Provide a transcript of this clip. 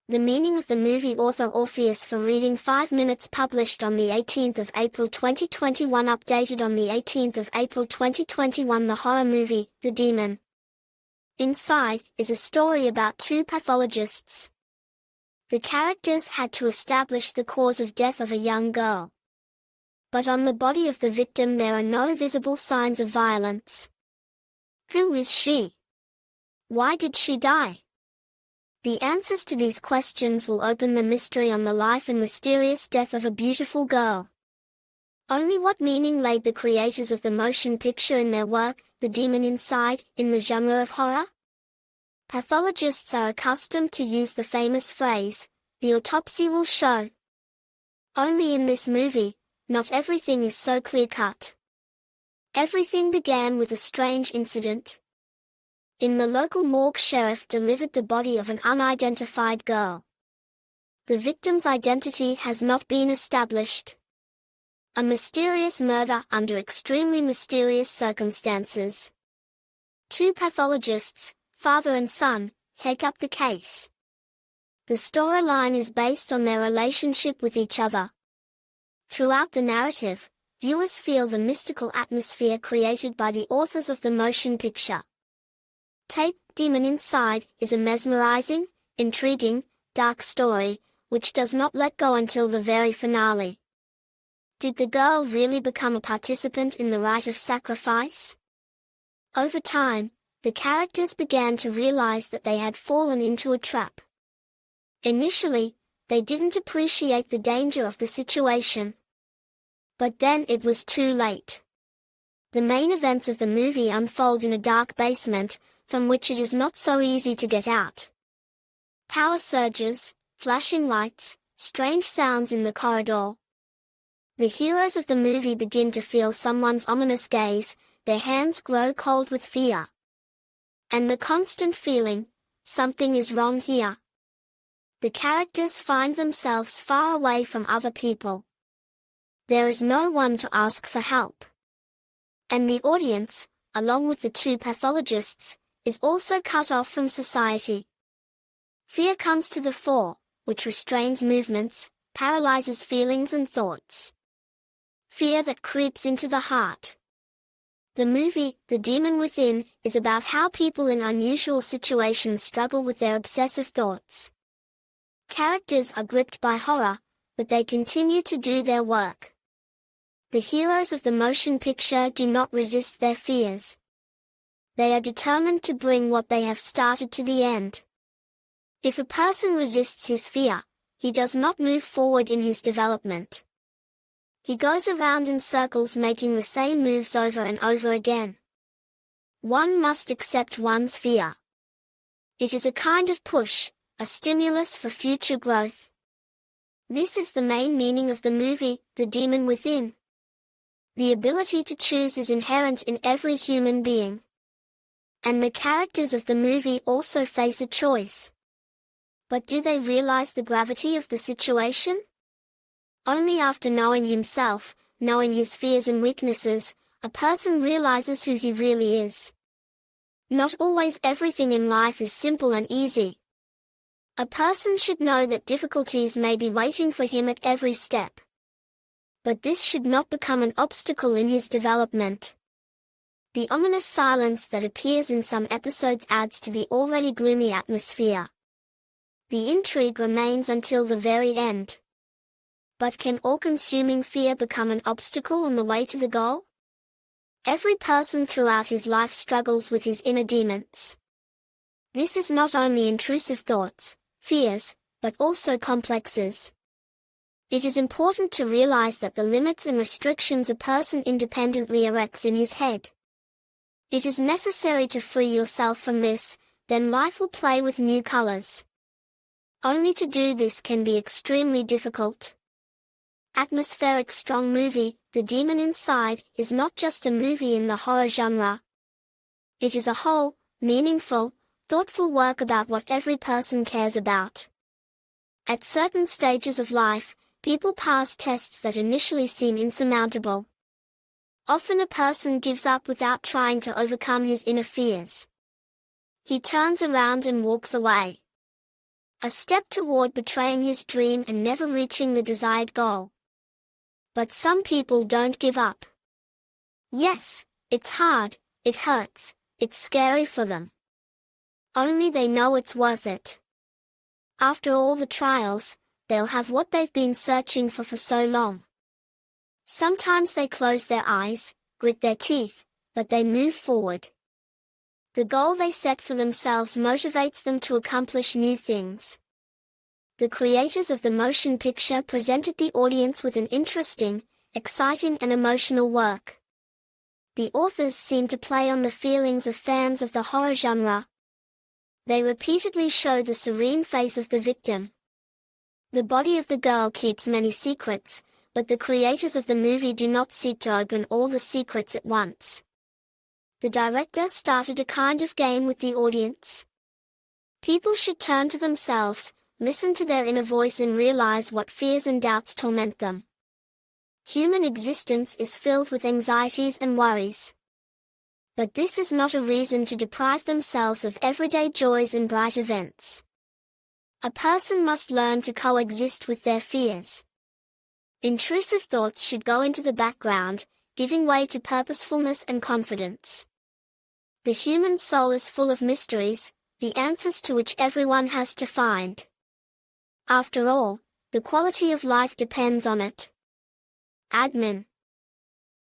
The meaning of the movie. Author Orpheus for reading 5 minutes, published on the 18th of April 2021, updated on the 18th of April 2021. The horror movie, The Demon Inside, is a story about two pathologists. The characters had to establish the cause of death of a young girl. But on the body of the victim there are no visible signs of violence. Who is she? Why did she die? The answers to these questions will open the mystery on the life and mysterious death of a beautiful girl. Only what meaning laid the creators of the motion picture in their work, The Demon Inside, in the genre of horror? Pathologists are accustomed to use the famous phrase, "The autopsy will show." Only in this movie, not everything is so clear-cut. Everything began with a strange incident. In the local morgue, sheriff delivered the body of an unidentified girl. The victim's identity has not been established. A mysterious murder under extremely mysterious circumstances. Two pathologists, father and son, take up the case. The storyline is based on their relationship with each other. Throughout the narrative, viewers feel the mystical atmosphere created by the authors of the motion picture. Demon Inside is a mesmerizing, intriguing, dark story, which does not let go until the very finale. Did the girl really become a participant in the rite of sacrifice? Over time, the characters began to realize that they had fallen into a trap. Initially, they didn't appreciate the danger of the situation. But then it was too late. The main events of the movie unfold in a dark basement, from which it is not so easy to get out. Power surges, flashing lights, strange sounds in the corridor. The heroes of the movie begin to feel someone's ominous gaze, their hands grow cold with fear. And the constant feeling, something is wrong here. The characters find themselves far away from other people. There is no one to ask for help. And the audience, along with the two pathologists, is also cut off from society. Fear comes to the fore, which restrains movements, paralyzes feelings and thoughts. Fear that creeps into the heart. The movie, The Demon Within, is about how people in unusual situations struggle with their obsessive thoughts. Characters are gripped by horror, but they continue to do their work. The heroes of the motion picture do not resist their fears. They are determined to bring what they have started to the end. If a person resists his fear, he does not move forward in his development. He goes around in circles making the same moves over and over again. One must accept one's fear. It is a kind of push, a stimulus for future growth. This is the main meaning of the movie, The Demon Within. The ability to choose is inherent in every human being. And the characters of the movie also face a choice. But do they realize the gravity of the situation? Only after knowing himself, knowing his fears and weaknesses, a person realizes who he really is. Not always everything in life is simple and easy. A person should know that difficulties may be waiting for him at every step. But this should not become an obstacle in his development. The ominous silence that appears in some episodes adds to the already gloomy atmosphere. The intrigue remains until the very end. But can all-consuming fear become an obstacle on the way to the goal? Every person throughout his life struggles with his inner demons. This is not only intrusive thoughts, fears, but also complexes. It is important to realize that the limits and restrictions a person independently erects in his head. It is necessary to free yourself from this, then life will play with new colors. Only to do this can be extremely difficult. Atmospheric strong movie, The Demon Inside, is not just a movie in the horror genre. It is a whole, meaningful, thoughtful work about what every person cares about. At certain stages of life, people pass tests that initially seem insurmountable. Often a person gives up without trying to overcome his inner fears. He turns around and walks away. a step toward betraying his dream and never reaching the desired goal. But some people don't give up. Yes, it's hard, it hurts, it's scary for them. Only they know it's worth it. After all the trials, they'll have what they've been searching for so long. Sometimes they close their eyes, grit their teeth, but they move forward. The goal they set for themselves motivates them to accomplish new things. The creators of the motion picture presented the audience with an interesting, exciting and emotional work. The authors seem to play on the feelings of fans of the horror genre. They repeatedly show the serene face of the victim. The body of the girl keeps many secrets, but the creators of the movie do not seek to open all the secrets at once. The director started a kind of game with the audience. People should turn to themselves, listen to their inner voice and realize what fears and doubts torment them. Human existence is filled with anxieties and worries. But this is not a reason to deprive themselves of everyday joys and bright events. A person must learn to coexist with their fears. Intrusive thoughts should go into the background, giving way to purposefulness and confidence. The human soul is full of mysteries, the answers to which everyone has to find. After all, the quality of life depends on it. Admin